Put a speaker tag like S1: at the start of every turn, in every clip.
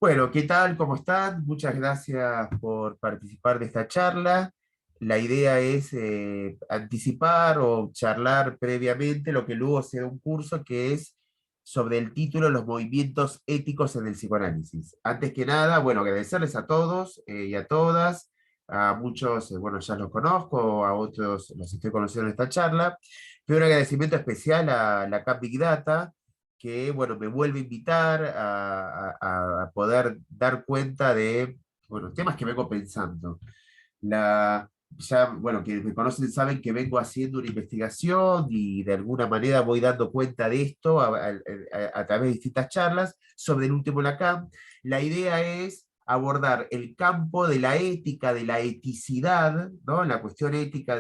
S1: Bueno, ¿qué tal? ¿Cómo están? Muchas gracias por participar de esta charla. La idea es anticipar o charlar previamente lo que luego será un curso que es sobre el título Los movimientos éticos en el psicoanálisis. Antes que nada, bueno, agradecerles a todos y a todas. A muchos, bueno, ya los conozco, a otros los estoy conociendo en esta charla. Pero un agradecimiento especial a la CAP Big Data que, bueno, me vuelve a invitar a poder dar cuenta de, bueno, temas que vengo pensando. Ya, bueno, quienes me conocen saben que vengo haciendo una investigación y de alguna manera voy dando cuenta de esto a través de distintas charlas sobre el último Lacan. La idea es abordar el campo de la ética, de la eticidad, ¿no? La cuestión ética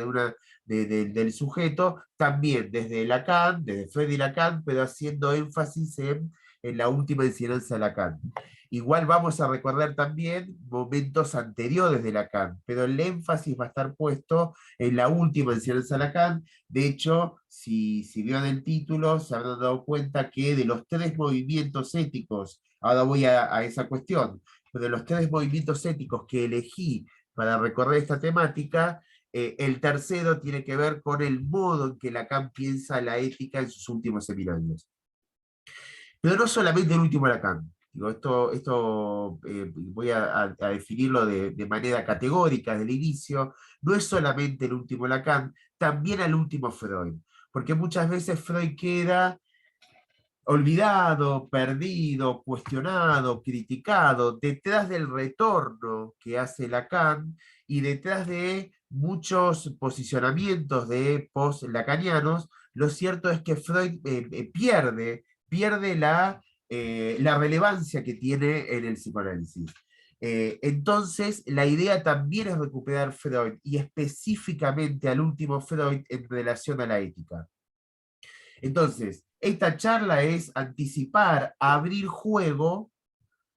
S1: del sujeto, también desde Lacan, desde Freud y Lacan, pero haciendo énfasis en la última enseñanza de Lacan. Igual vamos a recordar también momentos anteriores de Lacan, pero el énfasis va a estar puesto en la última enseñanza de Lacan. De hecho, si vieron el título, se habrán dado cuenta que de los tres movimientos éticos, ahora voy a esa cuestión, pero de los tres movimientos éticos que elegí para recorrer esta temática, el tercero tiene que ver con el modo en que Lacan piensa la ética en sus últimos seminarios. Pero no solamente el último Lacan. Digo, esto voy a definirlo de manera categórica desde el inicio. No es solamente el último Lacan, también el último Freud. Porque muchas veces Freud queda olvidado, perdido, cuestionado, criticado, detrás del retorno que hace Lacan y detrás de muchos posicionamientos de post-lacanianos. Lo cierto es que Freud pierde la relevancia que tiene en el psicoanálisis. Entonces, la idea también es recuperar Freud y específicamente al último Freud en relación a la ética. Entonces, esta charla es anticipar, abrir juego,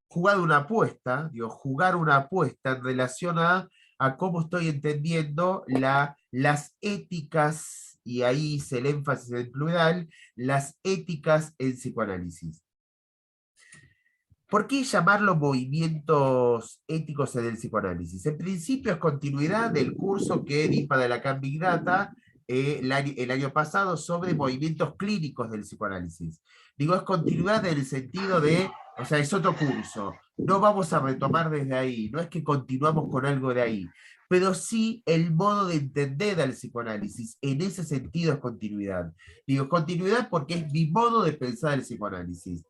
S1: jugar una apuesta, digo, jugar una apuesta en relación a cómo estoy entendiendo las éticas, y ahí hice el énfasis en plural, las éticas en psicoanálisis. ¿Por qué llamarlo movimientos éticos en el psicoanálisis? En principio es continuidad del curso que di para la Big Data el año pasado sobre movimientos clínicos del psicoanálisis. Digo, es continuidad en el sentido de, o sea, es otro curso. No vamos a retomar desde ahí, no es que continuamos con algo de ahí, pero sí el modo de entender al psicoanálisis. En ese sentido es continuidad. Digo, continuidad porque es mi modo de pensar el psicoanálisis.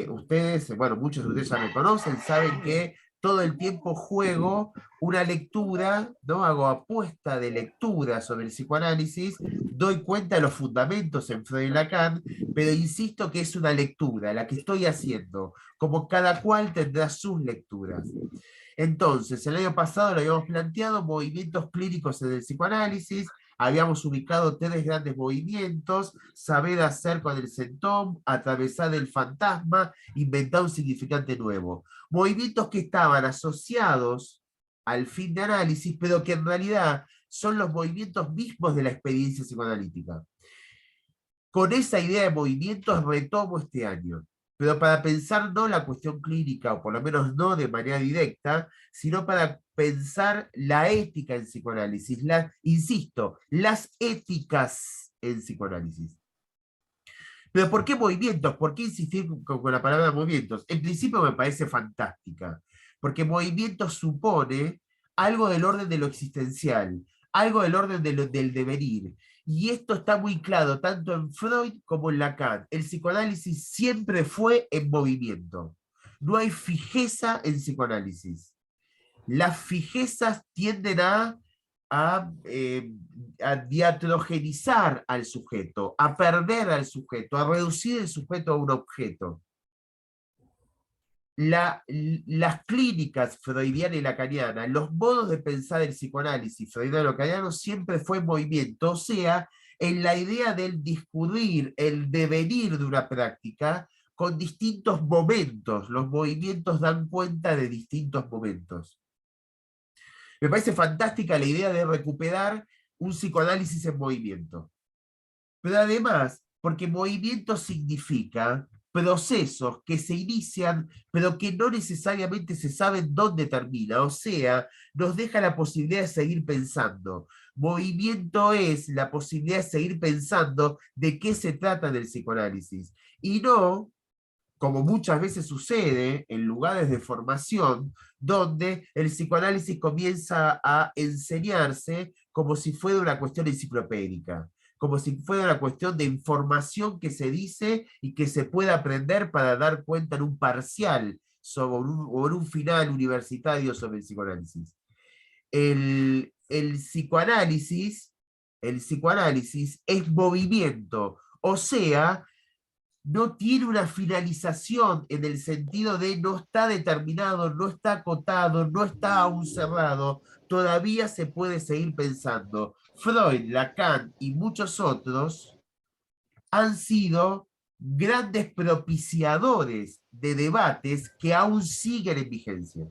S1: Ustedes, bueno, muchos de ustedes ya me conocen, saben que todo el tiempo juego una lectura, ¿no? Hago apuesta de lectura sobre el psicoanálisis, doy cuenta de los fundamentos en Freud y Lacan, pero insisto que es una lectura, la que estoy haciendo, como cada cual tendrá sus lecturas. Entonces, el año pasado lo habíamos planteado, movimientos clínicos en el psicoanálisis, habíamos ubicado tres grandes movimientos: saber hacer con el sentón, atravesar el fantasma, inventar un significante nuevo. Movimientos que estaban asociados al fin de análisis, pero que en realidad son los movimientos mismos de la experiencia psicoanalítica. Con esa idea de movimientos retomo este año, pero para pensar no la cuestión clínica, o por lo menos no de manera directa, sino para pensar la ética en psicoanálisis, insisto, las éticas en psicoanálisis. Pero ¿por qué movimientos? ¿Por qué insistir con la palabra movimientos? En principio me parece fantástica, porque movimiento supone algo del orden de lo existencial, algo del orden del devenir. Y esto está muy claro tanto en Freud como en Lacan. El psicoanálisis siempre fue en movimiento. No hay fijeza en psicoanálisis. Las fijezas tienden a diatrogenizar al sujeto, a perder al sujeto, a reducir el sujeto a un objeto. Las clínicas freudiana y lacaniana, los modos de pensar el psicoanálisis freudiano-lacaniano siempre fue en movimiento, o sea, en la idea del discurrir, el devenir de una práctica con distintos momentos. Los movimientos dan cuenta de distintos momentos. Me parece fantástica la idea de recuperar un psicoanálisis en movimiento. Pero además, porque movimiento significa procesos que se inician, pero que no necesariamente se saben dónde termina. O sea, nos deja la posibilidad de seguir pensando. Movimiento es la posibilidad de seguir pensando de qué se trata del psicoanálisis. Y no, como muchas veces sucede en lugares de formación, donde el psicoanálisis comienza a enseñarse como si fuera una cuestión enciclopédica, como si fuera una cuestión de información que se dice y que se puede aprender para dar cuenta en un parcial o en un final universitario sobre el psicoanálisis. El psicoanálisis es movimiento, o sea, no tiene una finalización en el sentido de no está determinado, no está acotado, no está aún cerrado, todavía se puede seguir pensando. Freud, Lacan y muchos otros han sido grandes propiciadores de debates que aún siguen en vigencia.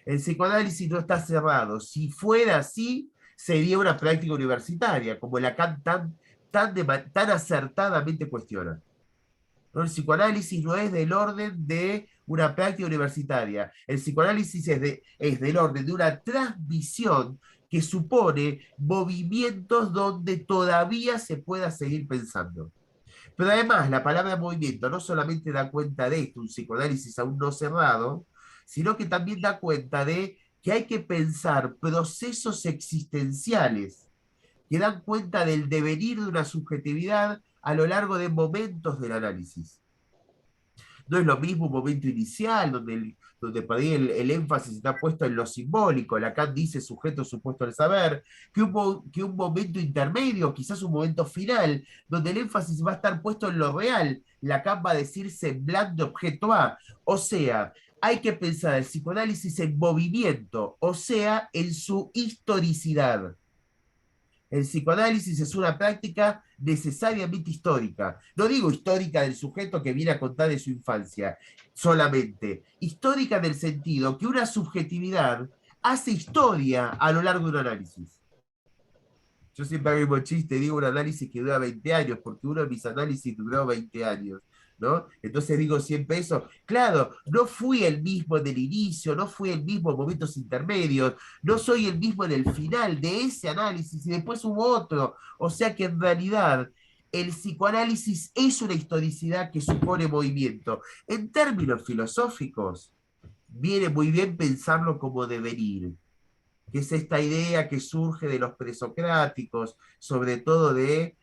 S1: El psicoanálisis no está cerrado. Si fuera así, sería una práctica universitaria, como Lacan tan acertadamente cuestiona. ¿No? El psicoanálisis no es del orden de una práctica universitaria. El psicoanálisis es del orden de una transmisión que supone movimientos donde todavía se pueda seguir pensando. Pero además, la palabra movimiento no solamente da cuenta de esto, un psicoanálisis aún no cerrado, sino que también da cuenta de que hay que pensar procesos existenciales que dan cuenta del devenir de una subjetividad a lo largo de momentos del análisis. No es lo mismo un momento inicial, donde por ahí el énfasis está puesto en lo simbólico, Lacan dice sujeto supuesto al saber, que un momento intermedio, quizás un momento final, donde el énfasis va a estar puesto en lo real. Lacan va a decir semblante objeto A. O sea, hay que pensar el psicoanálisis en movimiento, o sea, en su historicidad. El psicoanálisis es una práctica necesariamente histórica. No digo histórica del sujeto que viene a contar de su infancia solamente. Histórica del sentido que una subjetividad hace historia a lo largo de un análisis. Yo siempre hago el mismo chiste, digo un análisis que dura 20 años, porque uno de mis análisis duró 20 años, ¿no? Entonces digo siempre eso. Claro, no fui el mismo en el inicio, no fui el mismo en momentos intermedios, no soy el mismo en el final de ese análisis y después hubo otro. O sea que en realidad el psicoanálisis es una historicidad que supone movimiento. En términos filosóficos, viene muy bien pensarlo como devenir, que es esta idea que surge de los presocráticos, sobre todo de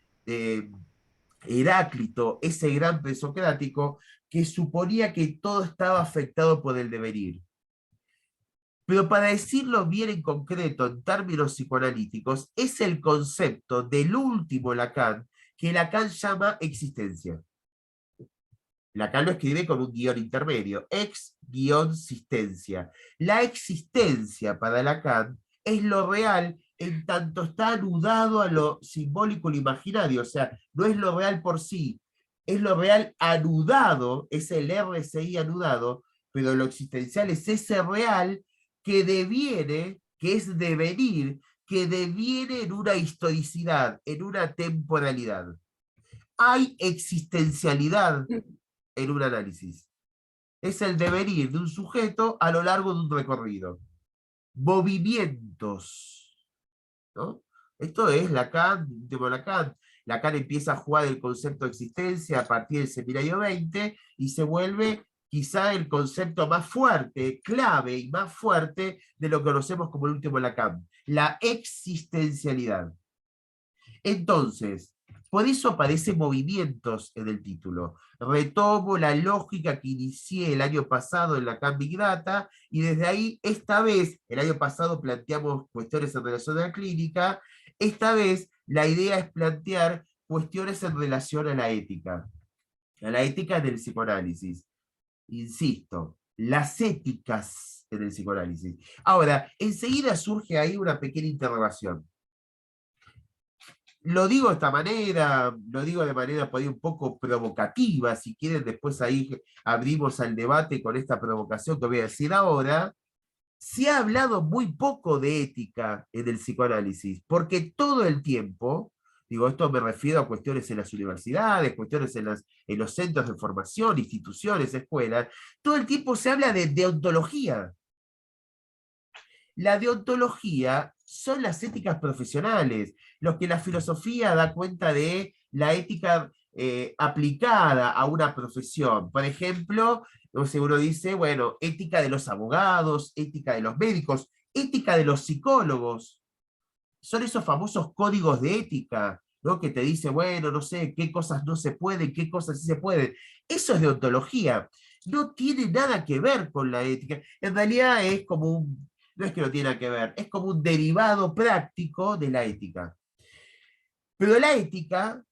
S1: Heráclito, ese gran presocrático, que suponía que todo estaba afectado por el devenir. Pero para decirlo bien en concreto, en términos psicoanalíticos, es el concepto del último Lacan, que Lacan llama existencia. Lacan lo escribe con un guión intermedio, ex-sistencia. La existencia para Lacan es lo real en tanto está anudado a lo simbólico y lo imaginario, o sea, no es lo real por sí, es lo real anudado, es el RCI anudado, pero lo existencial es ese real que deviene, que es devenir, que deviene en una historicidad, en una temporalidad. Hay existencialidad en un análisis. Es el devenir de un sujeto a lo largo de un recorrido. Movimientos, ¿no? Esto es Lacan, último Lacan. Lacan empieza a jugar el concepto de existencia a partir del seminario 20 y se vuelve quizá el concepto más fuerte, clave y más fuerte de lo que conocemos como el último Lacan, la existencialidad. Entonces, por eso aparecen movimientos en el título. Retomo la lógica que inicié el año pasado en la Big Data y desde ahí, esta vez, el año pasado planteamos cuestiones en relación a la clínica, esta vez la idea es plantear cuestiones en relación a la ética del psicoanálisis. Insisto, las éticas en el psicoanálisis. Ahora, enseguida surge ahí una pequeña interrogación. Lo digo de esta manera, lo digo de manera por ahí un poco provocativa, si quieren después ahí abrimos al debate con esta provocación que voy a decir ahora. Se ha hablado muy poco de ética en el psicoanálisis, porque todo el tiempo Digo, esto me refiero a cuestiones en las universidades, cuestiones en los centros de formación, instituciones, escuelas. Todo el tiempo se habla de deontología. La deontología son las éticas profesionales, lo que la filosofía da cuenta de la ética aplicada a una profesión. Por ejemplo, no sé, uno dice, bueno, ética de los abogados, ética de los médicos, ética de los psicólogos. Son esos famosos códigos de ética, ¿no? Que te dice, bueno, no sé, qué cosas no se pueden, qué cosas sí se pueden. Eso es deontología. No tiene nada que ver con la ética. En realidad es como un, no es que no tiene nada que ver, es como un derivado práctico de la ética. Pero la ética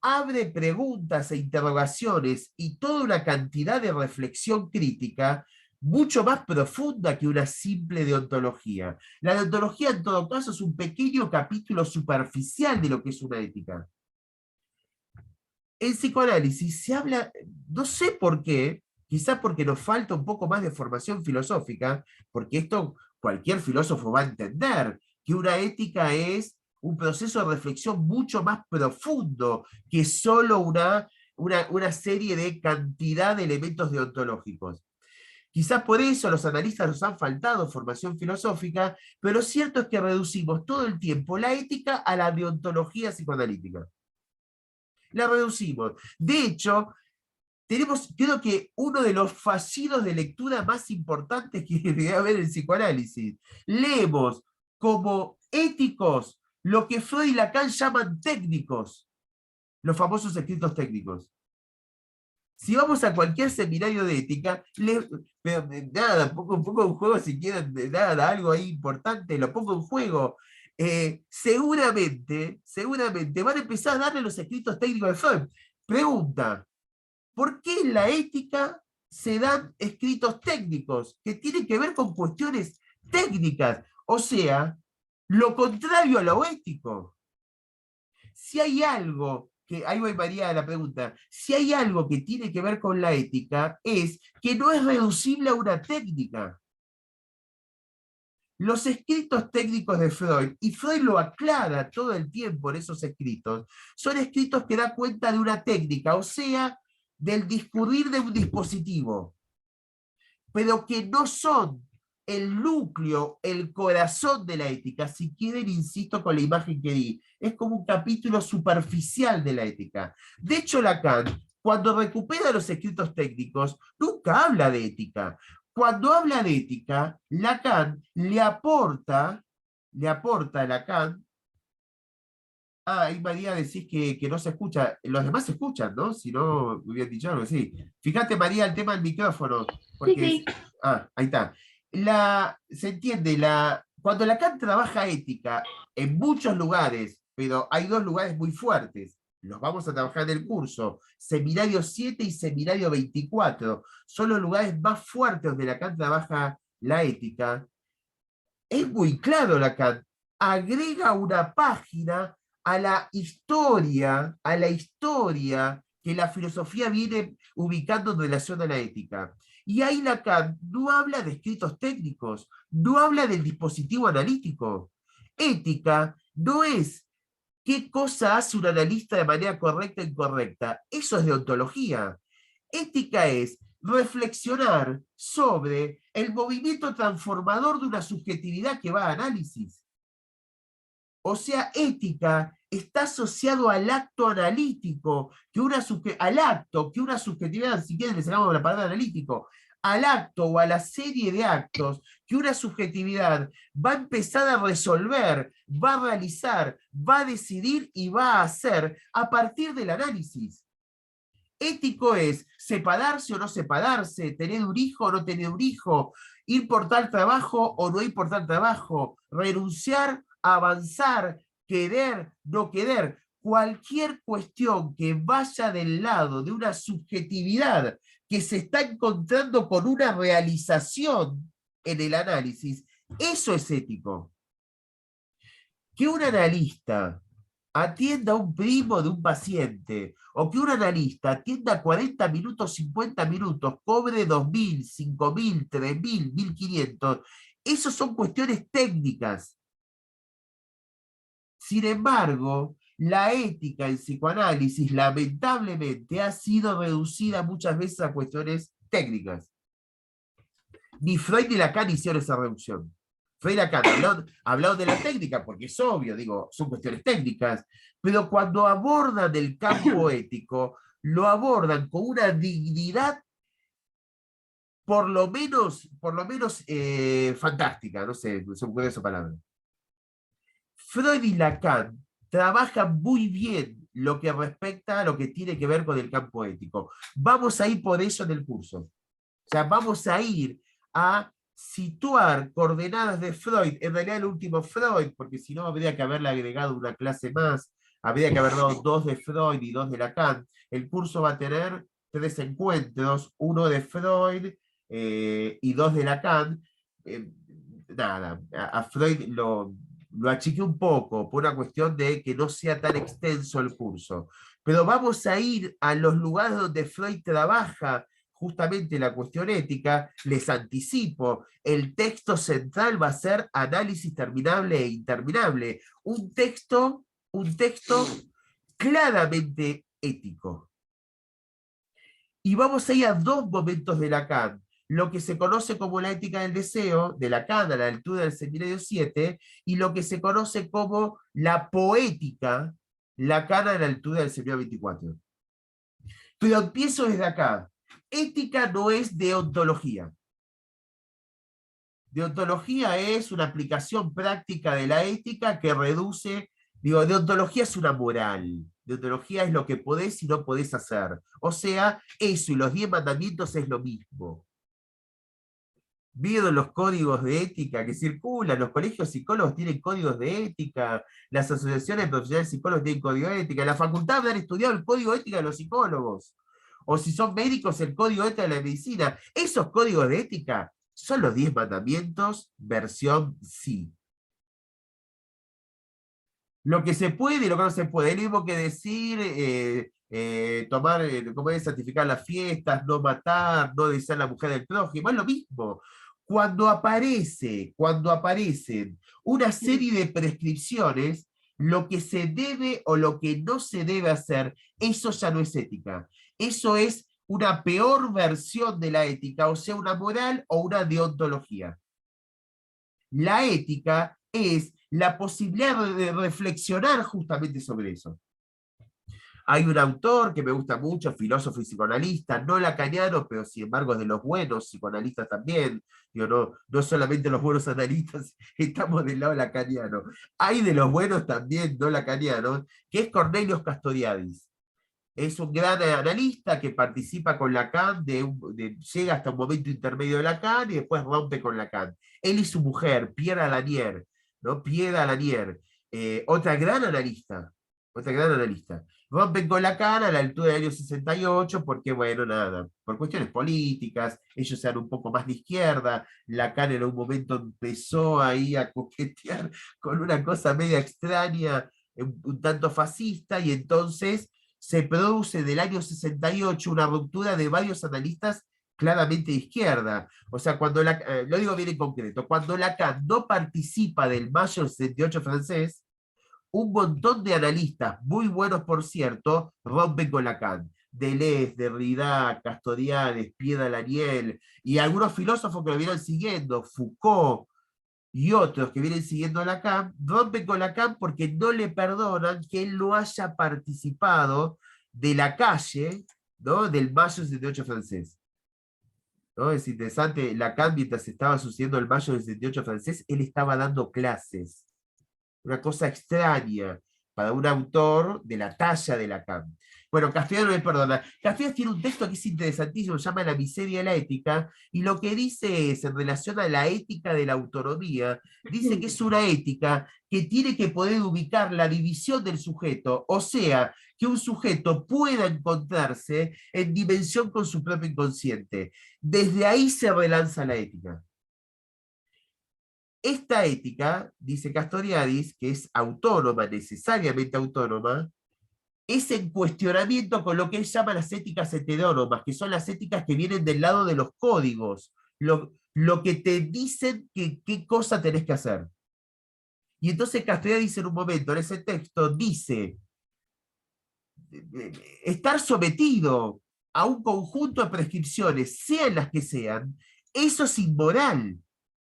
S1: abre preguntas e interrogaciones y toda una cantidad de reflexión crítica mucho más profunda que una simple deontología. La deontología, en todo caso, es un pequeño capítulo superficial de lo que es una ética. En psicoanálisis se habla, no sé por qué, quizás porque nos falta un poco más de formación filosófica, porque esto cualquier filósofo va a entender, que una ética es un proceso de reflexión mucho más profundo que solo una serie de cantidad de elementos deontológicos. Quizás por eso a los analistas nos han faltado formación filosófica, pero lo cierto es que reducimos todo el tiempo la ética a la deontología psicoanalítica. La reducimos. De hecho, tenemos, creo que uno de los fallidos de lectura más importantes que debe haber en psicoanálisis. Leemos como éticos lo que Freud y Lacan llaman técnicos, los famosos escritos técnicos. Si vamos a cualquier seminario de ética, pero, nada, pongo un poco en juego si quieren, nada, algo ahí importante, lo pongo en juego. Seguramente van a empezar a darle los escritos técnicos de Freud. Pregunta, ¿por qué en la ética se dan escritos técnicos que tienen que ver con cuestiones técnicas? O sea, lo contrario a lo ético. Si hay algo que, ahí voy María a la pregunta, si hay algo que tiene que ver con la ética, es que no es reducible a una técnica. Los escritos técnicos de Freud, y Freud lo aclara todo el tiempo en esos escritos, son escritos que dan cuenta de una técnica, o sea, del discurrir de un dispositivo, pero que no son el núcleo, el corazón de la ética. Si quieren, insisto con la imagen que di, es como un capítulo superficial de la ética. De hecho, Lacan, cuando recupera los escritos técnicos, nunca habla de ética. Cuando habla de ética, Lacan le aporta a Lacan. Ah, ahí María decís que no se escucha. Los demás se escuchan, ¿no? Si no, me hubieran dicho algo así. Fíjate, María, el tema del micrófono,
S2: Sí,
S1: porque
S2: sí.
S1: ahí está. Se entiende, cuando Lacan trabaja ética en muchos lugares, pero hay dos lugares muy fuertes, los vamos a trabajar en el curso, Seminario 7 y Seminario 24, son los lugares más fuertes donde Lacan trabaja la ética. Es muy claro Lacan, agrega una página a la historia que la filosofía viene ubicando en relación a la ética. Y ahí Lacan no habla de escritos técnicos, no habla del dispositivo analítico. Ética no es qué cosa hace un analista de manera correcta o incorrecta. Eso es deontología. Ética es reflexionar sobre el movimiento transformador de una subjetividad que va a análisis. O sea, ética está asociado al acto analítico, al acto que una subjetividad, si quieren le sacamos la palabra analítico, al acto o a la serie de actos que una subjetividad va a empezar a resolver, va a realizar, va a decidir y va a hacer a partir del análisis. Ético es separarse o no separarse, tener un hijo o no tener un hijo, ir por tal trabajo o no ir por tal trabajo, renunciar, avanzar, querer, no querer. Cualquier cuestión que vaya del lado de una subjetividad que se está encontrando con una realización en el análisis, eso es ético. Que un analista atienda a un primo de un paciente, o que un analista atienda 40 minutos, 50 minutos, cobre 2.000, 5.000, 3.000, 1.500, esas son cuestiones técnicas. Sin embargo, La ética en psicoanálisis, lamentablemente, ha sido reducida muchas veces a cuestiones técnicas. Ni Freud ni Lacan hicieron esa reducción. Freud y Lacan hablaron de la técnica, porque es obvio, digo, son cuestiones técnicas, pero cuando abordan el campo ético, lo abordan con una dignidad por lo menos fantástica, no sé, no se me ocurre esa palabra. Freud y Lacan trabajan muy bien lo que respecta a lo que tiene que ver con el campo ético. Vamos a ir por eso en el curso. O sea, vamos a ir a situar coordenadas de Freud, en realidad el último Freud, porque si no habría que haberle agregado una clase más, habría que haber dado 2 de Freud y 2 de Lacan. El curso va a tener 3 encuentros, uno de Freud y 2 de Lacan. Nada, a Freud lo achiqué un poco por una cuestión de que no sea tan extenso el curso. Pero vamos a ir a los lugares donde Freud trabaja justamente la cuestión ética. Les anticipo, el texto central va a ser análisis terminable e interminable. Un texto claramente ético. Y vamos a ir a 2 momentos de Lacan. Lo que se conoce como la ética del deseo, de Lacan a la altura del Seminario 7, y lo que se conoce como la poética, Lacan a la altura del Seminario 24. Pero empiezo desde acá. Ética no es deontología. Deontología es una aplicación práctica de la ética que reduce, digo, deontología es una moral. Deontología es lo que podés y no podés hacer. O sea, eso y los 10 mandamientos es lo mismo. ¿Vieron los códigos de ética que circulan? Los colegios psicólogos tienen códigos de ética, las asociaciones profesionales de psicólogos tienen código de ética, en la facultad han estudiado el código de ética de los psicólogos, o si son médicos, el código de ética de la medicina. Esos códigos de ética son los 10 mandamientos, versión sí. Lo que se puede y lo que no se puede, es lo mismo que decir, tomar, ¿cómo es? Santificar las fiestas, no matar, no desear la mujer del prójimo, es lo mismo. Cuando aparecen una serie de prescripciones, lo que se debe o lo que no se debe hacer, eso ya no es ética. Eso es una peor versión de la ética, o sea, una moral o una deontología. La ética es la posibilidad de reflexionar justamente sobre eso. Hay un autor que me gusta mucho, filósofo y psicoanalista, no lacaniano, pero sin embargo es de los buenos psicoanalistas también. Digo, no solamente los buenos analistas estamos del lado lacaniano. Hay de los buenos también no lacanianos, que es Cornelius Castoriadis. Es un gran analista que participa con Lacan, llega hasta un momento intermedio de Lacan y después rompe con Lacan. Él y su mujer, Pierre Lanier, ¿no? Pierre Lanier, otra gran analista. Rompen con Lacan a la altura del año 68 porque, bueno, nada, por cuestiones políticas, ellos eran un poco más de izquierda, Lacan en un momento empezó ahí a coquetear con una cosa media extraña, un tanto fascista, y entonces se produce del año 68 una ruptura de varios analistas claramente de izquierda. O sea, lo digo bien en concreto, cuando Lacan no participa del mayo del 68 francés, un montón de analistas, muy buenos por cierto, rompen con Lacan. Deleuze, Derrida, Castoriadis, Pierre Laniel, y algunos filósofos que lo vieron siguiendo, Foucault, y otros que vienen siguiendo a Lacan, rompen con Lacan porque no le perdonan que él no haya participado de la calle, ¿no? Del mayo del 78 francés. ¿No? Es interesante, Lacan, mientras estaba sucediendo el mayo del 78 francés, él estaba dando clases. Una cosa extraña para un autor de la talla de Lacan. Bueno, Castellano me perdona. Castellano tiene un texto que es interesantísimo, se llama La miseria de la ética, y lo que dice es, en relación a la ética de la autonomía, dice que es una ética que tiene que poder ubicar la división del sujeto, o sea, que un sujeto pueda encontrarse en dimensión con su propio inconsciente. Desde ahí se relanza la ética. Esta ética, dice Castoriadis, que es autónoma, necesariamente autónoma, es en cuestionamiento con lo que él llama las éticas heterónomas, que son las éticas que vienen del lado de los códigos, lo que te dicen que qué cosa tenés que hacer. Y entonces Castoriadis en un momento, en ese texto, dice, estar sometido a un conjunto de prescripciones, sean las que sean, eso es inmoral.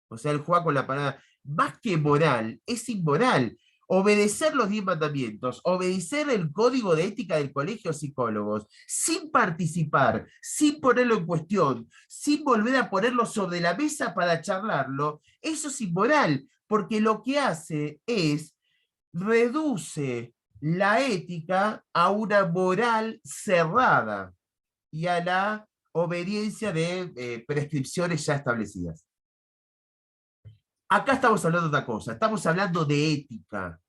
S1: O sea, él juega con la palabra, más que moral, es inmoral. Obedecer los 10 mandamientos, obedecer el código de ética del colegio de psicólogos, sin participar, sin ponerlo en cuestión, sin volver a ponerlo sobre la mesa para charlarlo, eso es inmoral, porque lo que hace es reduce la ética a una moral cerrada y a la obediencia de prescripciones ya establecidas. Acá estamos hablando de otra cosa, estamos hablando de ética,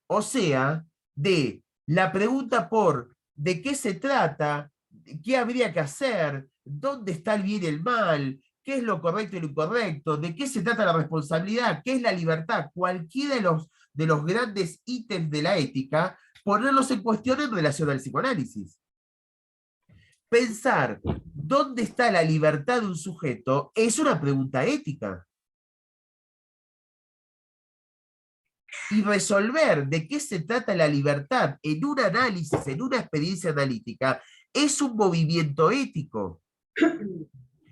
S1: o sea, de la pregunta por de qué se trata, qué habría que hacer, dónde está el bien y el mal, qué es lo correcto y lo incorrecto, de qué se trata la responsabilidad, qué es la libertad, cualquiera de los grandes ítems de la ética, ponerlos en cuestión en relación al psicoanálisis. Pensar dónde está la libertad de un sujeto es una pregunta ética. Y resolver de qué se trata la libertad en un análisis, en una experiencia analítica, es un movimiento ético.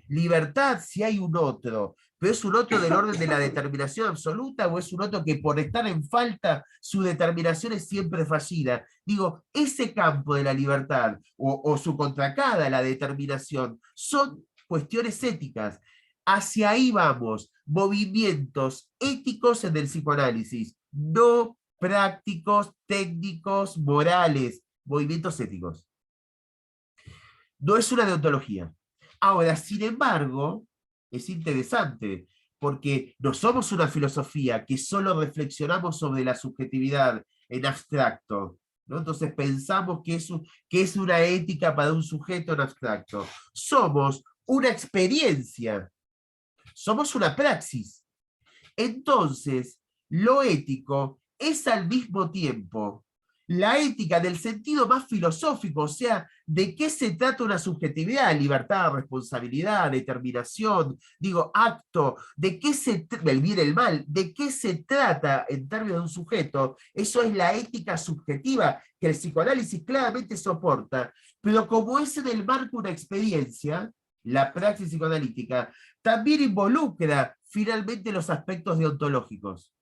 S1: Libertad si hay un otro, pero es un otro del orden de la determinación absoluta o es un otro que por estar en falta su determinación es siempre fallida. Digo, ese campo de la libertad o su contracara, la determinación, son cuestiones éticas. Hacia ahí vamos, movimientos éticos en el psicoanálisis, no prácticos, técnicos, morales, movimientos éticos. No es una deontología. Ahora, sin embargo, es interesante, porque no somos una filosofía que solo reflexionamos sobre la subjetividad en abstracto, ¿no? Entonces pensamos que es una ética para un sujeto en abstracto. Somos una experiencia, somos una praxis. Entonces, lo ético es al mismo tiempo la ética del sentido más filosófico, o sea, de qué se trata una subjetividad, libertad, responsabilidad, determinación, digo, acto, de qué se el bien, el mal, de qué se trata en términos de un sujeto, eso es la ética subjetiva que el psicoanálisis claramente soporta, pero como es en el marco una experiencia, la praxis psicoanalítica también involucra finalmente los aspectos deontológicos.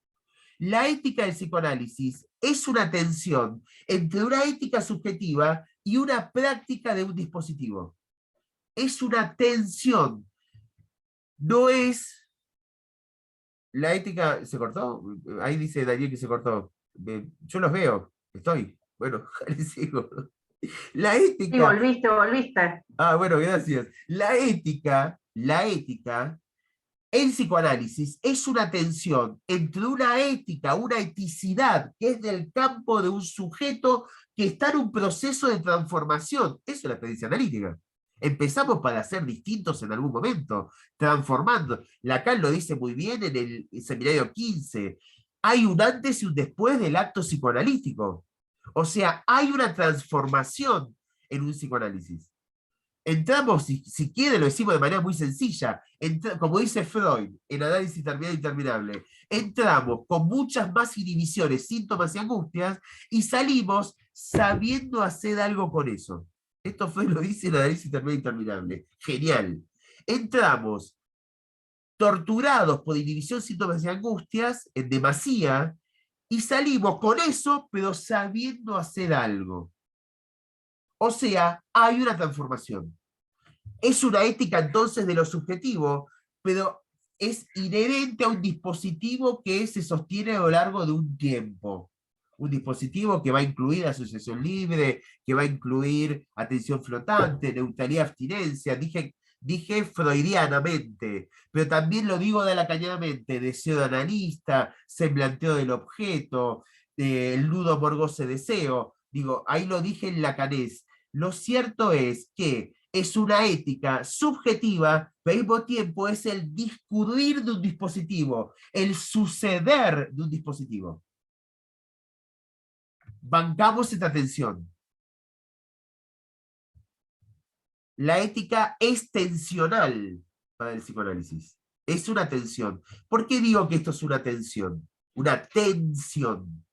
S1: La ética del psicoanálisis es una tensión entre una ética subjetiva y una práctica de un dispositivo. Es una tensión. No es la ética... ¿Se cortó? Ahí dice Daniel que se cortó. Yo los veo. Estoy. Bueno, les sigo. La
S2: Sí,
S1: ética...
S2: volviste.
S1: Ah, bueno, gracias. La ética el psicoanálisis es una tensión entre una ética, una eticidad, que es del campo de un sujeto que está en un proceso de transformación. Eso es la experiencia analítica. Empezamos para ser distintos en algún momento, transformando. Lacan lo dice muy bien en el seminario 15. Hay un antes y un después del acto psicoanalítico. O sea, hay una transformación en un psicoanálisis. Entramos, si quiere, lo decimos de manera muy sencilla, como dice Freud, en Análisis Terminal e Interminable, entramos con muchas más inhibiciones, síntomas y angustias, y salimos sabiendo hacer algo con eso. Esto Freud lo dice en Análisis Terminal e Interminable. Genial. Entramos torturados por inhibición, síntomas y angustias, en demasía, y salimos con eso, pero sabiendo hacer algo. O sea, hay una transformación. Es una ética entonces de lo subjetivo, pero es inherente a un dispositivo que se sostiene a lo largo de un tiempo. Un dispositivo que va a incluir asociación libre, que va a incluir atención flotante, neutralidad, abstinencia. Dije freudianamente, pero también lo digo de lacanianamente, deseo de analista, semblanteo del objeto, el nudo morgoce deseo. Digo, ahí lo dije en lacanés. Lo cierto es que es una ética subjetiva, pero al mismo tiempo es el discurrir de un dispositivo, el suceder de un dispositivo. Bancamos esta tensión. La ética es tensional para el psicoanálisis. Es una tensión. ¿Por qué digo que esto es una tensión? Una tensión.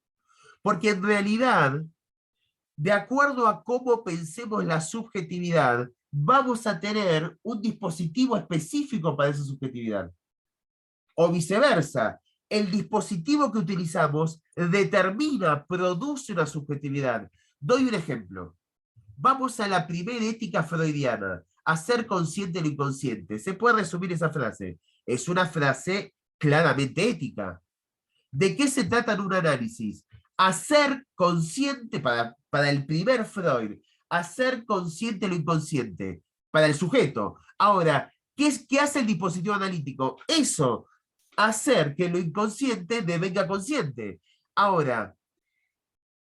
S1: Porque en realidad de acuerdo a cómo pensemos la subjetividad, vamos a tener un dispositivo específico para esa subjetividad. O viceversa, el dispositivo que utilizamos determina, produce una subjetividad. Doy un ejemplo. Vamos a la primera ética freudiana, hacer consciente lo inconsciente. Se puede resumir esa frase. Es una frase claramente ética. ¿De qué se trata en un análisis? Hacer consciente, para el primer Freud, hacer consciente lo inconsciente, para el sujeto. Ahora, ¿qué hace el dispositivo analítico? Eso, hacer que lo inconsciente devenga consciente. Ahora,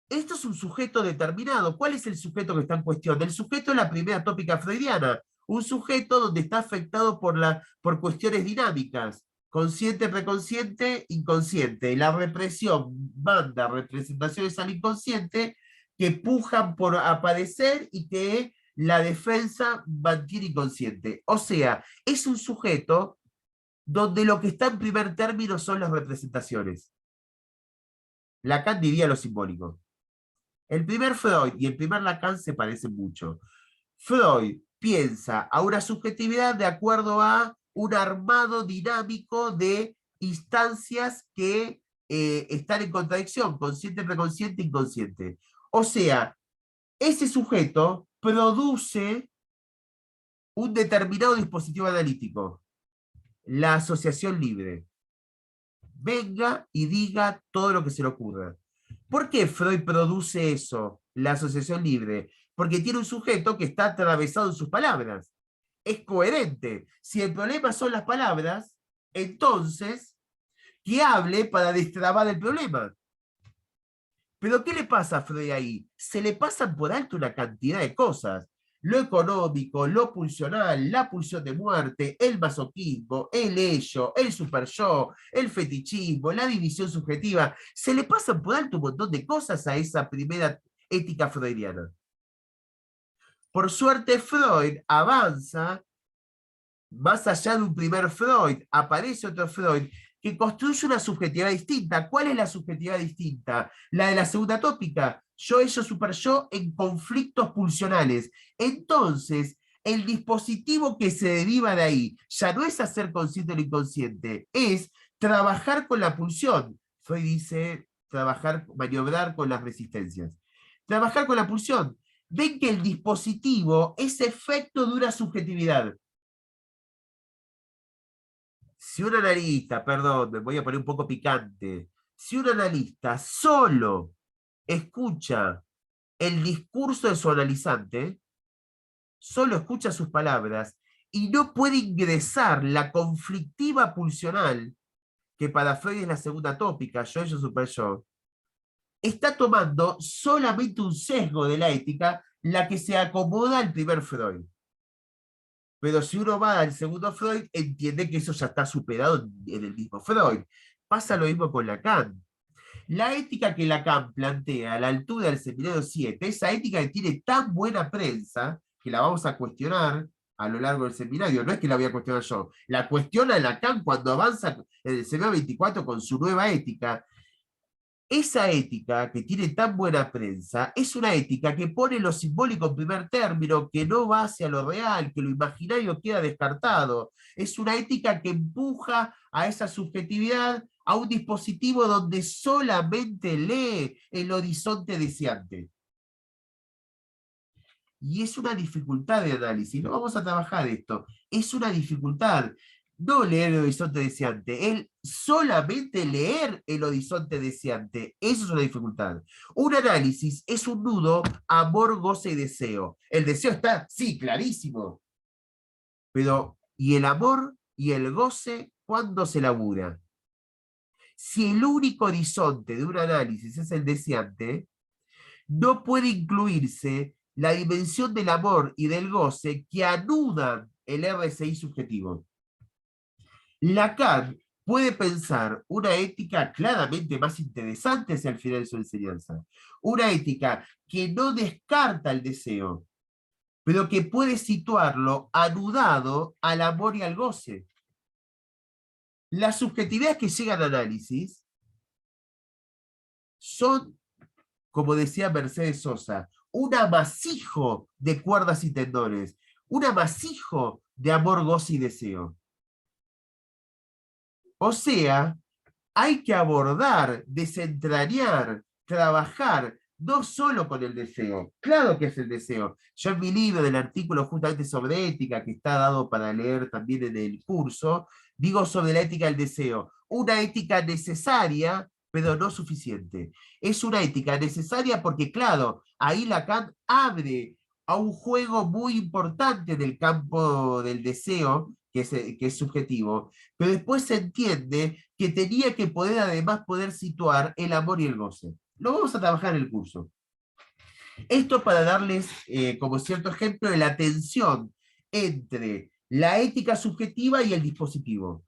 S1: esto es un sujeto determinado. ¿Cuál es el sujeto que está en cuestión? El sujeto es la primera tópica freudiana, un sujeto donde está afectado por cuestiones dinámicas, consciente, preconsciente, inconsciente. La represión manda representaciones al inconsciente que pujan por aparecer y que la defensa mantiene inconsciente. O sea, es un sujeto donde lo que está en primer término son las representaciones. Lacan diría lo simbólico. El primer Freud y el primer Lacan se parecen mucho. Freud piensa a una subjetividad de acuerdo a un armado dinámico de instancias que están en contradicción, consciente, preconsciente, inconsciente. O sea, ese sujeto produce un determinado dispositivo analítico, la asociación libre. Venga y diga todo lo que se le ocurra. ¿Por qué Freud produce eso, la asociación libre? Porque tiene un sujeto que está atravesado en sus palabras. Es coherente. Si el problema son las palabras, entonces que hable para destrabar el problema. Pero ¿qué le pasa a Freud ahí? Se le pasan por alto una cantidad de cosas. Lo económico, lo pulsional, la pulsión de muerte, el masoquismo, el ello, el super yo, el fetichismo, la división subjetiva. Se le pasan por alto un montón de cosas a esa primera ética freudiana. Por suerte, Freud avanza más allá de un primer Freud, aparece otro Freud que construye una subjetividad distinta. ¿Cuál es la subjetividad distinta? La de la segunda tópica, yo, ello, super yo en conflictos pulsionales. Entonces, el dispositivo que se deriva de ahí ya no es hacer consciente lo inconsciente, es trabajar con la pulsión. Freud dice trabajar, maniobrar con las resistencias. Trabajar con la pulsión. Ven que el dispositivo es efecto de una subjetividad. Si un analista, perdón, me voy a poner un poco picante, si un analista solo escucha el discurso de su analizante, solo escucha sus palabras y no puede ingresar la conflictiva pulsional, que para Freud es la segunda tópica, yo, super yo, está tomando solamente un sesgo de la ética, la que se acomoda al primer Freud. Pero si uno va al segundo Freud, entiende que eso ya está superado en el mismo Freud. Pasa lo mismo con Lacan. La ética que Lacan plantea a la altura del seminario 7, esa ética que tiene tan buena prensa, que la vamos a cuestionar a lo largo del seminario, no es que la voy a cuestionar yo, la cuestiona Lacan cuando avanza en el seminario 24 con su nueva ética. Esa ética que tiene tan buena prensa es una ética que pone lo simbólico en primer término, que no va hacia lo real, que lo imaginario queda descartado. Es una ética que empuja a esa subjetividad a un dispositivo donde solamente lee el horizonte deseante. Y es una dificultad de análisis. No vamos a trabajar esto. Es una dificultad. No leer el horizonte deseante, el solamente leer el horizonte deseante, eso es una dificultad. Un análisis es un nudo, amor, goce y deseo. El deseo está, sí, clarísimo, pero ¿y el amor y el goce cuándo se labura? Si el único horizonte de un análisis es el deseante, no puede incluirse la dimensión del amor y del goce que anudan el RCI subjetivo. Lacan puede pensar una ética claramente más interesante hacia el final de su enseñanza. Una ética que no descarta el deseo, pero que puede situarlo anudado al amor y al goce. Las subjetividades que llegan a análisis son, como decía Mercedes Sosa, un amasijo de cuerdas y tendones, un amasijo de amor, goce y deseo. O sea, hay que abordar, desentrañar, trabajar, no solo con el deseo. Claro que es el deseo. Yo en mi libro, del artículo justamente sobre ética, que está dado para leer también en el curso, digo sobre la ética del deseo. Una ética necesaria, pero no suficiente. Es una ética necesaria porque, claro, ahí Lacan abre a un juego muy importante del campo del deseo, que es subjetivo, pero después se entiende que tenía que poder además poder situar el amor y el goce. Lo vamos a trabajar en el curso. Esto para darles como cierto ejemplo de la tensión entre la ética subjetiva y el dispositivo.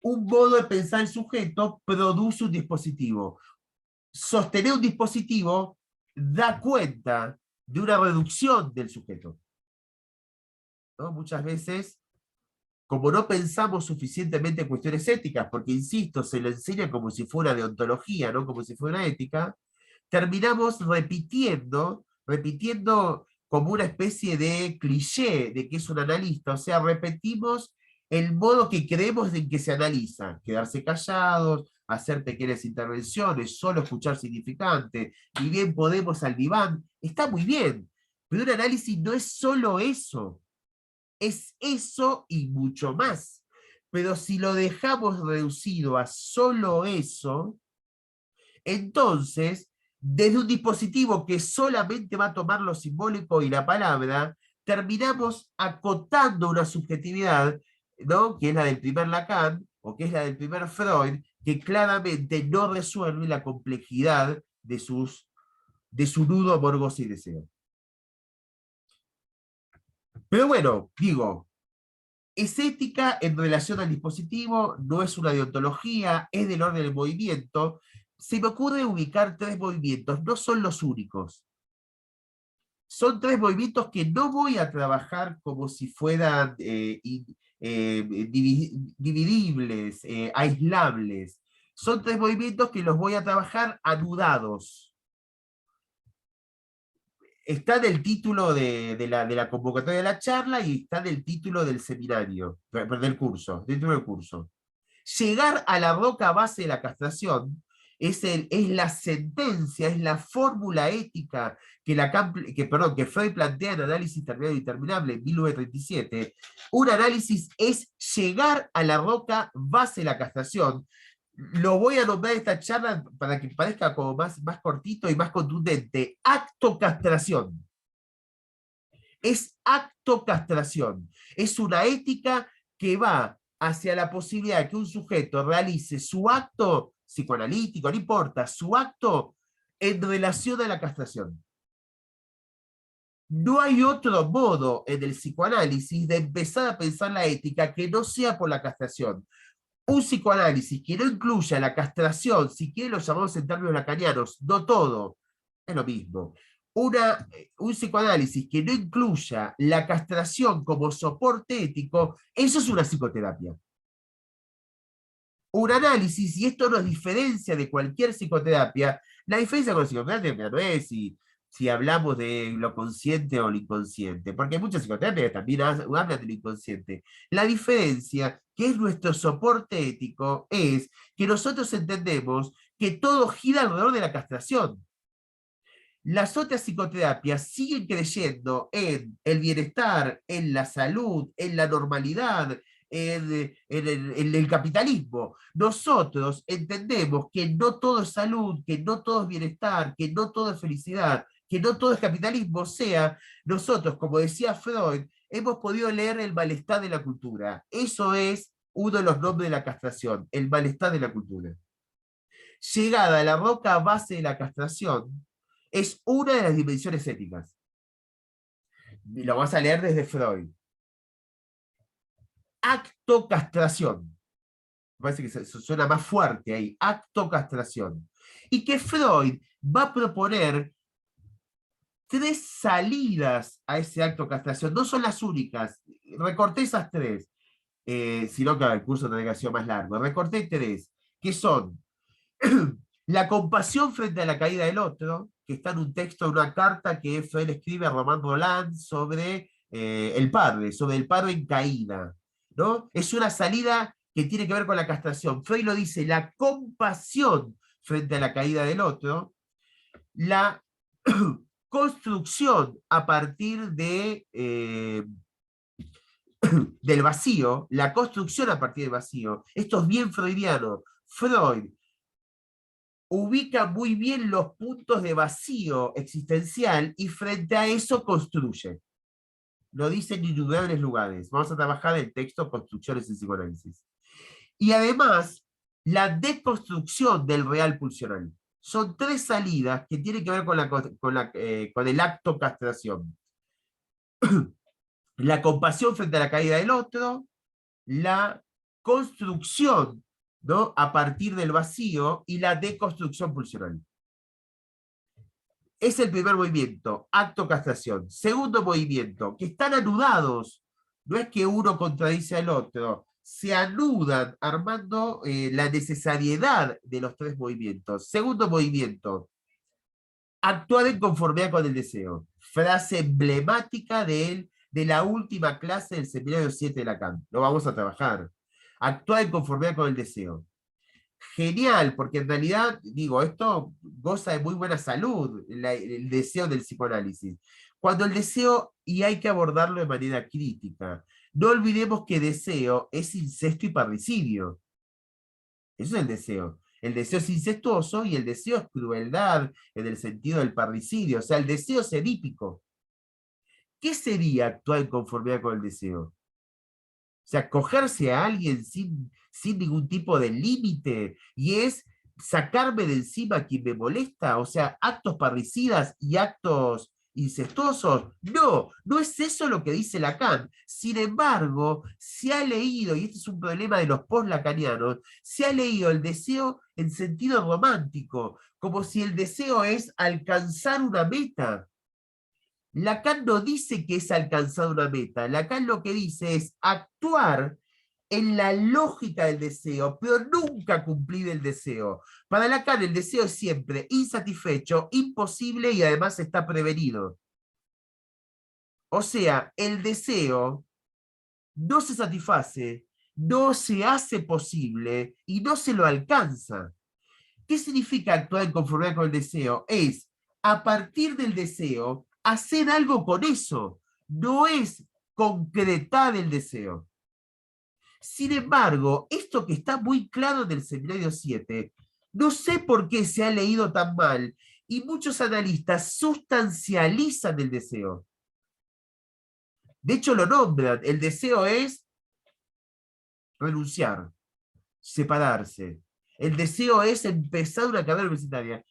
S1: Un modo de pensar el sujeto produce un dispositivo. Sostener un dispositivo da cuenta de una reducción del sujeto, ¿no? Muchas veces, como no pensamos suficientemente en cuestiones éticas, porque, insisto, se lo enseña como si fuera deontología, no como si fuera ética, terminamos repitiendo como una especie de cliché de que es un analista, o sea, repetimos el modo que creemos en que se analiza, quedarse callados, hacer pequeñas intervenciones, solo escuchar significante, y bien podemos al diván, está muy bien, pero un análisis no es solo eso, es eso y mucho más. Pero si lo dejamos reducido a solo eso, entonces, desde un dispositivo que solamente va a tomar lo simbólico y la palabra, terminamos acotando una subjetividad, ¿no? Que es la del primer Lacan, o que es la del primer Freud, que claramente no resuelve la complejidad de su nudo, amor, goce y deseo. Pero bueno, digo, es ética en relación al dispositivo, no es una deontología, es del orden del movimiento. Se me ocurre ubicar tres movimientos, no son los únicos. Son tres movimientos que no voy a trabajar como si fueran dividibles, aislables. Son tres movimientos que los voy a trabajar anudados. Está del título de la convocatoria de la charla y está del título del seminario, del curso, dentro del curso. Llegar a la roca base de la castración es la sentencia, es la fórmula ética que Freud plantea en Análisis Terminado y Interminable en 1937. Un análisis es llegar a la roca base de la castración. Lo voy a nombrar esta charla para que parezca como más cortito y más contundente. Acto castración. Es acto castración. Es una ética que va hacia la posibilidad de que un sujeto realice su acto psicoanalítico, no importa, su acto en relación a la castración. No hay otro modo en el psicoanálisis de empezar a pensar la ética que no sea por la castración. Un psicoanálisis que no incluya la castración, si quieren lo llamamos en términos lacanianos, no todo, es lo mismo. Un psicoanálisis que no incluya la castración como soporte ético, eso es una psicoterapia. Un análisis, y esto nos diferencia de cualquier psicoterapia, la diferencia con la psicoterapia no es si hablamos de lo consciente o lo inconsciente, porque hay muchas psicoterapias que también hablan de lo inconsciente. La diferencia, que es nuestro soporte ético, es que nosotros entendemos que todo gira alrededor de la castración. Las otras psicoterapias siguen creyendo en el bienestar, en la salud, en la normalidad, en el capitalismo. Nosotros entendemos que no todo es salud, que no todo es bienestar, que no todo es felicidad, que no todo es capitalismo. O sea, nosotros, como decía Freud, hemos podido leer el malestar de la cultura. Eso es uno de los nombres de la castración, el malestar de la cultura. Llegada a la roca base de la castración, es una de las dimensiones éticas. Lo vas a leer desde Freud. Acto castración. Me parece que suena más fuerte ahí. Acto castración. Y que Freud va a proponer tres salidas a ese acto castración. No son las únicas. Recorté esas tres. Sino que el curso tendría que haber sido más largo. Recorté tres. Que son la compasión frente a la caída del otro, que está en un texto, una carta que Freud escribe a Romain Rolland sobre el padre, sobre el padre en caída, ¿no? Es una salida que tiene que ver con la castración. Freud lo dice, la compasión frente a la caída del otro, la construcción a partir del vacío, la construcción a partir del vacío. Esto es bien freudiano. Freud ubica muy bien los puntos de vacío existencial y frente a eso construye. Lo dice en innumerables lugares. Vamos a trabajar el texto Construcciones en Psicoanálisis. Y además, la deconstrucción del real pulsional. Son tres salidas que tienen que ver con el acto castración. La compasión frente a la caída del otro, la construcción, ¿no?, a partir del vacío y la deconstrucción pulsional. Es el primer movimiento, acto castración. Segundo movimiento, que están anudados. No es que uno contradice al otro, se anudan armando la necesariedad de los tres movimientos. Segundo movimiento, actuar en conformidad con el deseo. Frase emblemática de la última clase del seminario 7 de Lacan. Lo vamos a trabajar. Actuar en conformidad con el deseo. Genial, porque en realidad, digo, esto goza de muy buena salud, el deseo del psicoanálisis. Cuando el deseo, y hay que abordarlo de manera crítica, no olvidemos que deseo es incesto y parricidio. Eso es el deseo. El deseo es incestuoso y el deseo es crueldad en el sentido del parricidio. O sea, el deseo es edípico. ¿Qué sería actuar en conformidad con el deseo? O sea, cogerse a alguien sin ningún tipo de límite, y es sacarme de encima a quien me molesta, o sea, actos parricidas y actos incestuosos. No, no es eso lo que dice Lacan. Sin embargo, se ha leído, y este es un problema de los post-lacanianos, se ha leído el deseo en sentido romántico, como si el deseo es alcanzar una meta. Lacan no dice que es alcanzar una meta. Lacan lo que dice es actuar en la lógica del deseo, pero nunca cumplir el deseo. Para Lacan el deseo es siempre insatisfecho, imposible y además está prevenido. O sea, el deseo no se satisface, no se hace posible y no se lo alcanza. ¿Qué significa actuar en conformidad con el deseo? Es, a partir del deseo, hacer algo con eso. No es concretar el deseo. Sin embargo, esto que está muy claro en el seminario 7, no sé por qué se ha leído tan mal, y muchos analistas sustancializan el deseo. De hecho, lo nombran. El deseo es renunciar, separarse. El deseo es empezar una carrera universitaria.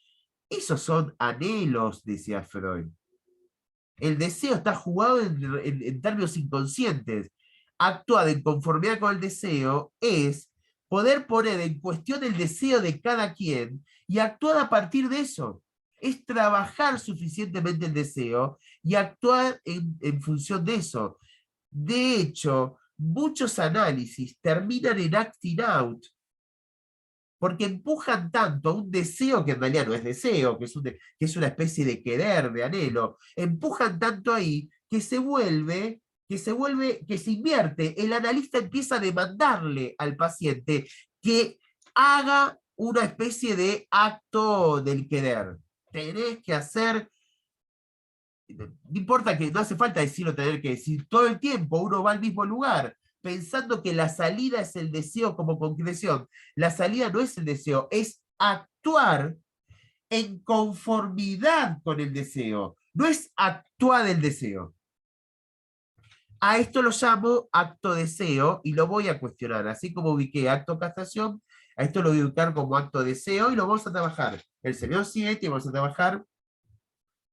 S1: Esos son anhelos, decía Freud. El deseo está jugado en términos inconscientes. Actuar en conformidad con el deseo es poder poner en cuestión el deseo de cada quien y actuar a partir de eso. Es trabajar suficientemente el deseo y actuar en función de eso. De hecho, muchos análisis terminan en acting out, porque empujan tanto a un deseo que en realidad no es deseo, que es una especie de querer, de anhelo, empujan tanto ahí que se invierte. El analista empieza a demandarle al paciente que haga una especie de acto del querer. Tenés que hacer, no importa, que no hace falta decirlo, tener que decir, todo el tiempo uno va al mismo lugar, pensando que la salida es el deseo como concreción. La salida no es el deseo, es actuar en conformidad con el deseo. No es actuar el deseo. A esto lo llamo acto deseo y lo voy a cuestionar. Así como ubiqué acto castración, a esto lo voy a ubicar como acto deseo y lo vamos a trabajar. El señor 7 y vamos a trabajar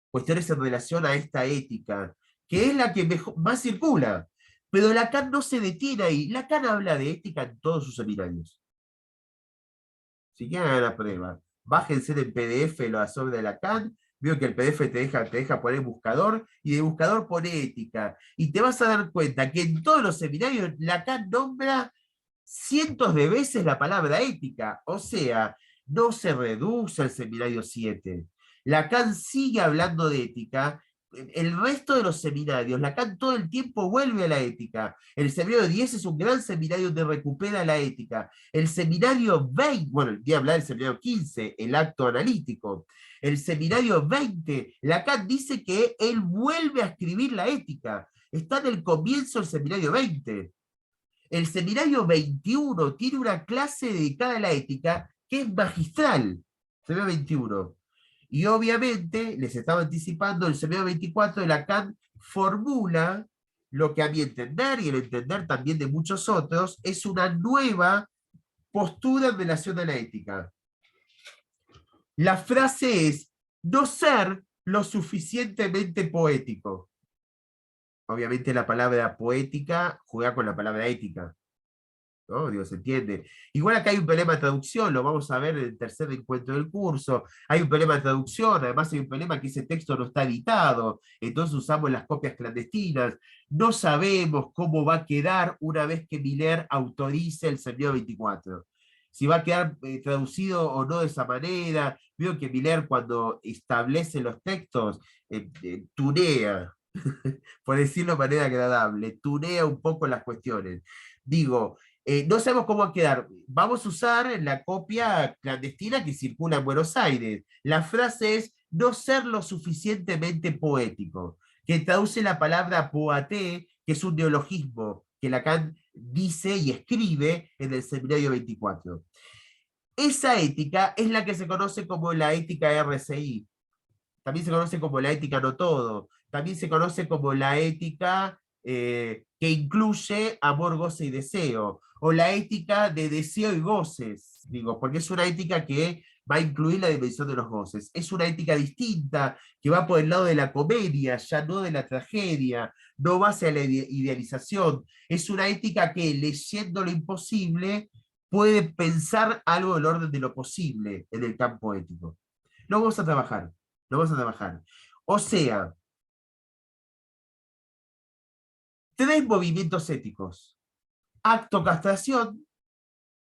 S1: cuestiones en relación a esta ética, que es la que más circula. Pero Lacan no se detiene ahí. Lacan habla de ética en todos sus seminarios. Si quieren hagan la prueba, bájense en PDF las obras de Lacan, veo que el PDF te deja poner buscador, y de buscador pone ética. Y te vas a dar cuenta que en todos los seminarios Lacan nombra cientos de veces la palabra ética. O sea, no se reduce al seminario 7. Lacan sigue hablando de ética. El resto de los seminarios, Lacan todo el tiempo vuelve a la ética. El seminario 10 es un gran seminario donde recupera la ética. El seminario 20, bueno, voy a hablar del seminario 15, el acto analítico. El seminario 20, Lacan dice que él vuelve a escribir la ética. Está en el comienzo del seminario 20. El seminario 21 tiene una clase dedicada a la ética que es magistral. Seminario 21. Y obviamente, les estaba anticipando, el seminario 24 de Lacan formula lo que a mi entender, y el entender también de muchos otros, es una nueva postura en relación a la ética. La frase es, no ser lo suficientemente poético. Obviamente la palabra poética juega con la palabra ética, ¿no? Digo, se entiende. Igual acá hay un problema de traducción, lo vamos a ver en el tercer encuentro del curso. Hay un problema de traducción, además hay un problema que ese texto no está editado, entonces usamos las copias clandestinas. No sabemos cómo va a quedar una vez que Miller autorice el seminario 24. Si va a quedar traducido o no de esa manera. Veo que Miller cuando establece los textos, tunea, por decirlo de manera agradable, tunea un poco las cuestiones. Digo, no sabemos cómo va a quedar. Vamos a usar la copia clandestina que circula en Buenos Aires. La frase es no ser lo suficientemente poético, que traduce la palabra poaté, que es un neologismo que Lacan dice y escribe en el seminario 24. Esa ética es la que se conoce como la ética RCI. También se conoce como la ética no todo. También se conoce como la ética que incluye amor, goce y deseo, o la ética de deseo y goces, digo, porque es una ética que va a incluir la dimensión de los goces. Es una ética distinta, que va por el lado de la comedia, ya no de la tragedia, no va hacia la idealización. Es una ética que, leyendo lo imposible, puede pensar algo del orden de lo posible en el campo ético. Lo vamos a trabajar, lo vamos a trabajar. O sea, tres movimientos éticos: acto castración,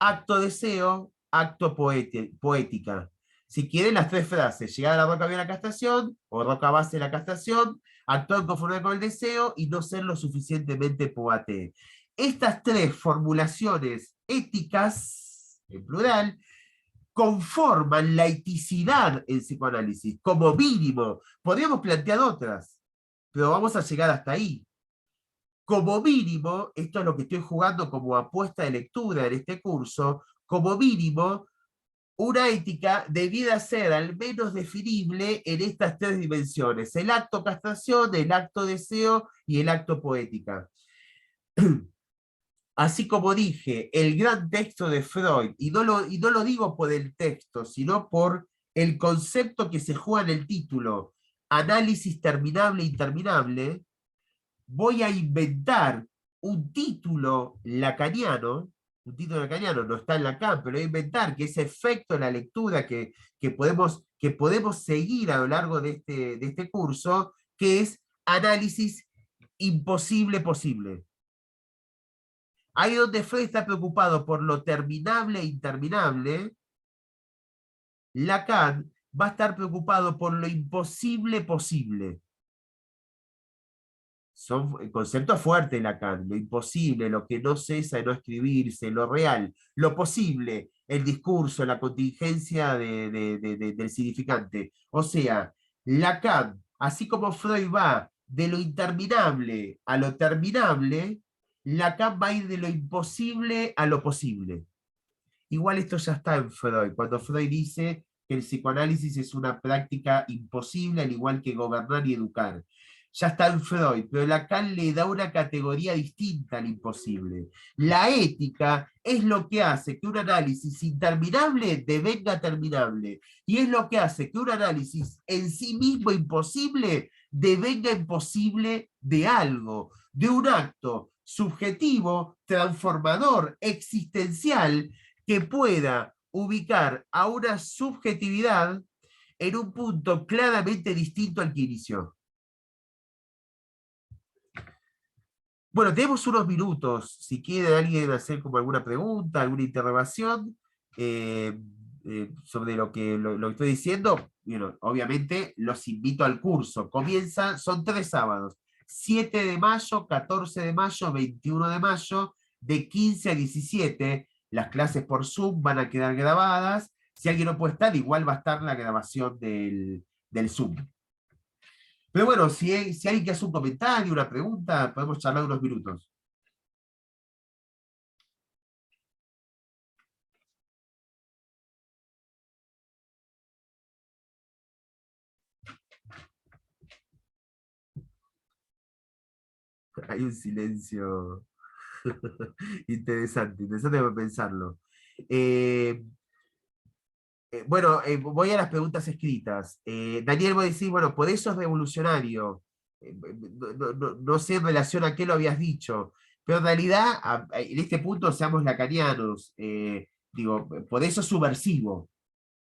S1: acto deseo, acto poética. Si quieren las tres frases, llegar a la roca vía la castración, o roca base de la castración, actuar en conformidad con el deseo y no ser lo suficientemente poate. Estas tres formulaciones éticas, en plural, conforman la eticidad en psicoanálisis, como mínimo. Podríamos plantear otras, pero vamos a llegar hasta ahí. Como mínimo, esto es lo que estoy jugando como apuesta de lectura en este curso, como mínimo, una ética debiera ser al menos definible en estas tres dimensiones: el acto castración, el acto deseo y el acto poética. Así como dije, el gran texto de Freud, y no lo digo por el texto, sino por el concepto que se juega en el título, análisis terminable e interminable, voy a inventar un título lacaniano, no está en Lacan, pero voy a inventar que ese efecto en la lectura que podemos seguir a lo largo de este curso, que es análisis imposible posible. Ahí donde Freud está preocupado por lo terminable e interminable, Lacan va a estar preocupado por lo imposible posible. Son conceptos fuertes Lacan: lo imposible, lo que no cesa de no escribirse, lo real, lo posible, el discurso, la contingencia del significante. O sea, Lacan, así como Freud va de lo interminable a lo terminable, Lacan va a ir de lo imposible a lo posible. Igual esto ya está en Freud, cuando Freud dice que el psicoanálisis es una práctica imposible, al igual que gobernar y educar. Ya está en Freud, pero Lacan le da una categoría distinta al imposible. La ética es lo que hace que un análisis interminable devenga terminable, y es lo que hace que un análisis en sí mismo imposible devenga imposible de algo, de un acto subjetivo, transformador, existencial, que pueda ubicar a una subjetividad en un punto claramente distinto al que inició. Bueno, tenemos unos minutos. Si quiere alguien hacer como alguna pregunta, alguna interrogación, sobre lo que estoy diciendo, bueno, obviamente los invito al curso. Son 3 sábados, 7 de mayo, 14 de mayo, 21 de mayo, de 15 a 17. Las clases por Zoom van a quedar grabadas. Si alguien no puede estar, igual va a estar la grabación del Zoom. Pero bueno, si alguien que hace un comentario, una pregunta, podemos charlar unos minutos. Hay un silencio interesante para pensarlo. Eh, bueno, voy a las preguntas escritas. Daniel, vos decís, bueno, por eso es revolucionario. No sé en relación a qué lo habías dicho, pero en realidad, en este punto, seamos lacanianos. Digo, por eso es subversivo.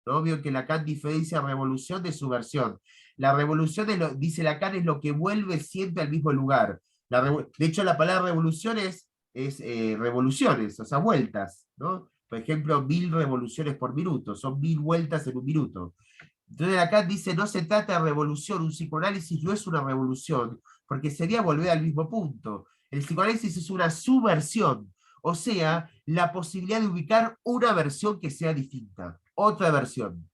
S1: ¿No? Vio que Lacan diferencia revolución de subversión. La revolución, dice Lacan, es lo que vuelve siempre al mismo lugar. De hecho, la palabra revolución es revoluciones, o sea, vueltas, ¿no? Por ejemplo, 1000 revoluciones por minuto, son 1000 vueltas en un minuto. Entonces Lacan dice, no se trata de revolución, un psicoanálisis no es una revolución, porque sería volver al mismo punto. El psicoanálisis es una subversión, o sea, la posibilidad de ubicar una versión que sea distinta, otra versión,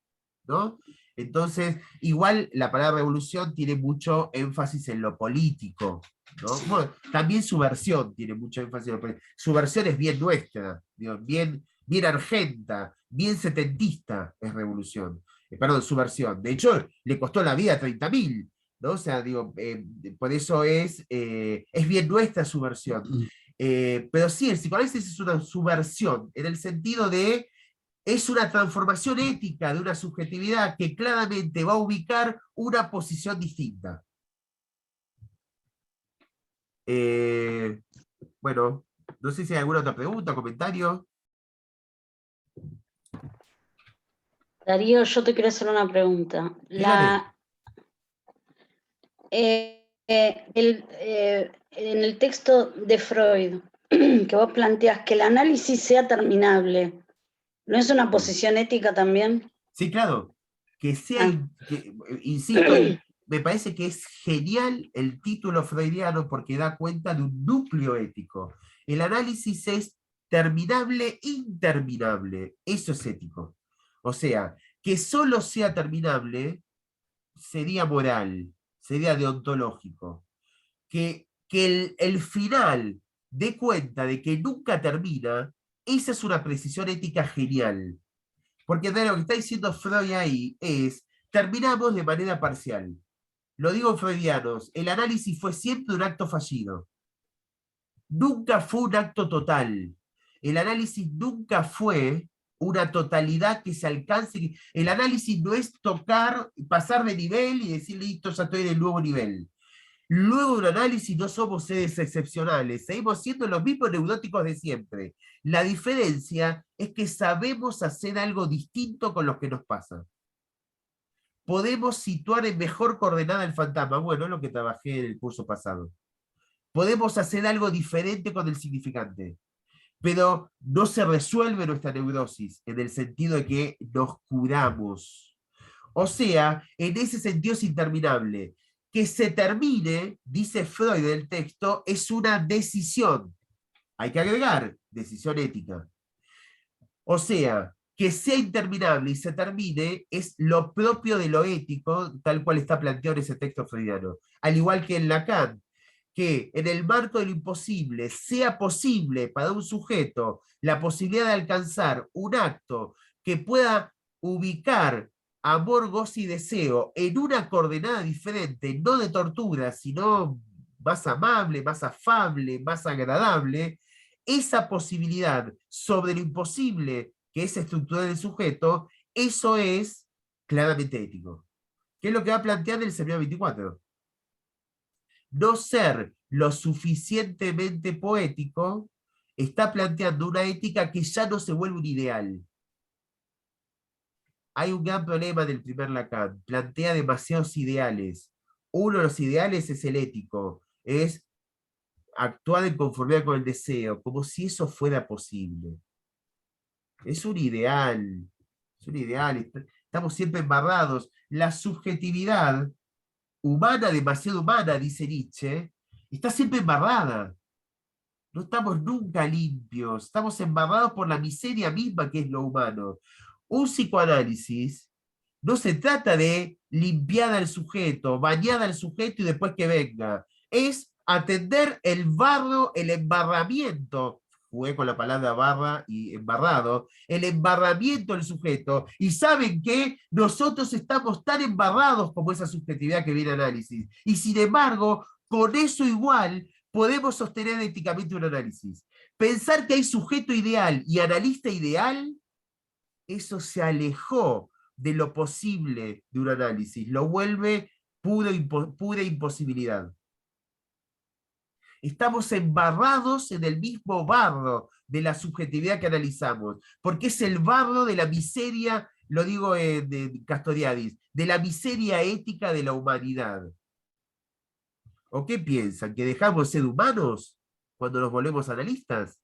S1: ¿no? Entonces, igual la palabra revolución tiene mucho énfasis en lo político, ¿no? Bueno, también subversión tiene mucho énfasis en lo político. Subversión es bien nuestra, digo, bien argenta, bien setentista es revolución. Perdón, subversión. De hecho, le costó la vida a 30.000, ¿no? O sea, digo, por eso es bien nuestra subversión. Pero sí, el psicoanálisis es una subversión, en el sentido de, es una transformación ética de una subjetividad que claramente va a ubicar una posición distinta. Eh, bueno, no sé si hay alguna otra pregunta, comentario.
S2: Darío, yo te quiero hacer una pregunta.
S1: Sí, dale.
S2: En el texto de Freud, que vos planteás que el análisis sea terminable, ¿no es una posición ética también?
S1: Sí, claro. Que sea,
S2: Ah,
S1: insisto, me parece que es genial el título freudiano porque da cuenta de un núcleo ético. El análisis es terminable, interminable. Eso es ético. O sea, que solo sea terminable sería moral, sería deontológico. Que el final dé cuenta de que nunca termina, esa es una precisión ética genial. Porque de lo que está diciendo Freud ahí es, terminamos de manera parcial. Lo digo freudianos, el análisis fue siempre un acto fallido. Nunca fue un acto total. El análisis nunca fue una totalidad que se alcance. El análisis no es tocar, pasar de nivel y decir, listo, ya estoy en el nuevo nivel. Luego de un análisis no somos seres excepcionales, seguimos siendo los mismos neuróticos de siempre. La diferencia es que sabemos hacer algo distinto con lo que nos pasa. Podemos situar en mejor coordenada el fantasma. Bueno, es lo que trabajé en el curso pasado. Podemos hacer algo diferente con el significante, pero no se resuelve nuestra neurosis en el sentido de que nos curamos. O sea, en ese sentido es interminable. Que se termine, dice Freud en el texto, es una decisión. Hay que agregar, decisión ética. O sea, que sea interminable y se termine es lo propio de lo ético, tal cual está planteado en ese texto freudiano. Al igual que en Lacan, que en el marco de lo imposible sea posible para un sujeto la posibilidad de alcanzar un acto que pueda ubicar amor, gozo y deseo en una coordenada diferente, no de tortura, sino más amable, más afable, más agradable, esa posibilidad sobre lo imposible que es estructurar el sujeto, eso es claramente ético. ¿Qué es lo que va a plantear el seminario 24? No ser lo suficientemente poético está planteando una ética que ya no se vuelve un ideal. Hay un gran problema del primer Lacan, plantea demasiados ideales. Uno de los ideales es el ético, es actuar en conformidad con el deseo, como si eso fuera posible. Es un ideal. son ideales, estamos siempre embarrados. La subjetividad humana, demasiado humana, dice Nietzsche, está siempre embarrada. No estamos nunca limpios, estamos embarrados por la miseria misma que es lo humano. Un psicoanálisis no se trata de limpiar al sujeto, bañar al sujeto y después que venga. Es atender el barro, el embarramiento. Jugué con la palabra barra y embarrado. El embarramiento del sujeto. Y saben que nosotros estamos tan embarrados como esa subjetividad que viene análisis. Y sin embargo, con eso igual podemos sostener éticamente un análisis. Pensar que hay sujeto ideal y analista ideal, eso se alejó de lo posible de un análisis, lo vuelve pura imposibilidad. Estamos embarrados en el mismo barro de la subjetividad que analizamos, porque es el barro de la miseria, lo digo de Castoriadis, de la miseria ética de la humanidad. ¿O qué piensan? ¿Que dejamos de ser humanos cuando nos volvemos analistas?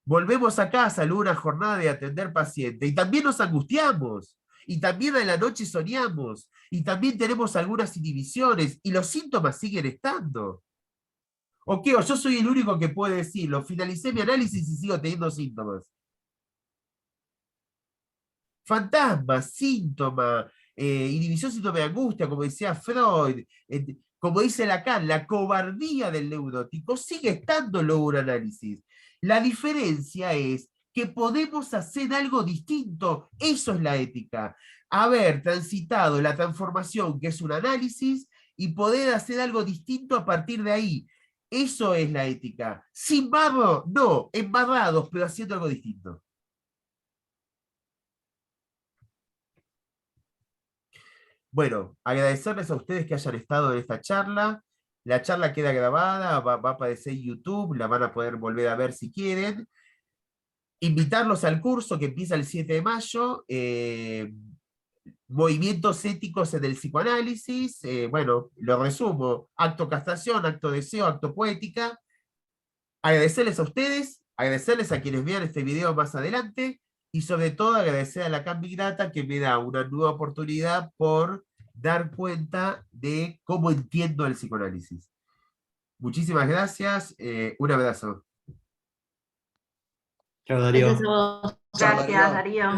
S1: Volvemos a casa luego una jornada de atender pacientes y también nos angustiamos, y también a la noche soñamos, y también tenemos algunas inhibiciones, y los síntomas siguen estando. ¿O qué? ¿O yo soy el único que puede decirlo? Finalicé mi análisis y sigo teniendo síntomas. Fantasmas, síntomas, inhibición, síntoma de angustia, como decía Freud, como dice Lacan, la cobardía del neurótico sigue estando luego un análisis. La diferencia es que podemos hacer algo distinto. Eso es la ética. Haber transitado la transformación, que es un análisis, y poder hacer algo distinto a partir de ahí. Eso es la ética. Sin barro, no, embarrados, pero haciendo algo distinto. Bueno, agradecerles a ustedes que hayan estado en esta charla. La charla queda grabada, va a aparecer en YouTube, la van a poder volver a ver si quieren. Invitarlos al curso que empieza el 7 de mayo, Movimientos éticos en el psicoanálisis. Bueno, lo resumo: acto castración, acto deseo, acto poética. Agradecerles a ustedes, agradecerles a quienes vean este video más adelante, y sobre todo agradecer a Lacan Big Data, que me da una nueva oportunidad por dar cuenta de cómo entiendo el psicoanálisis. Muchísimas gracias, un abrazo.
S3: Chao,
S4: Gracias a
S3: Darío.
S4: vos.
S5: Chao,
S4: Gracias,
S5: Darío.
S4: Darío.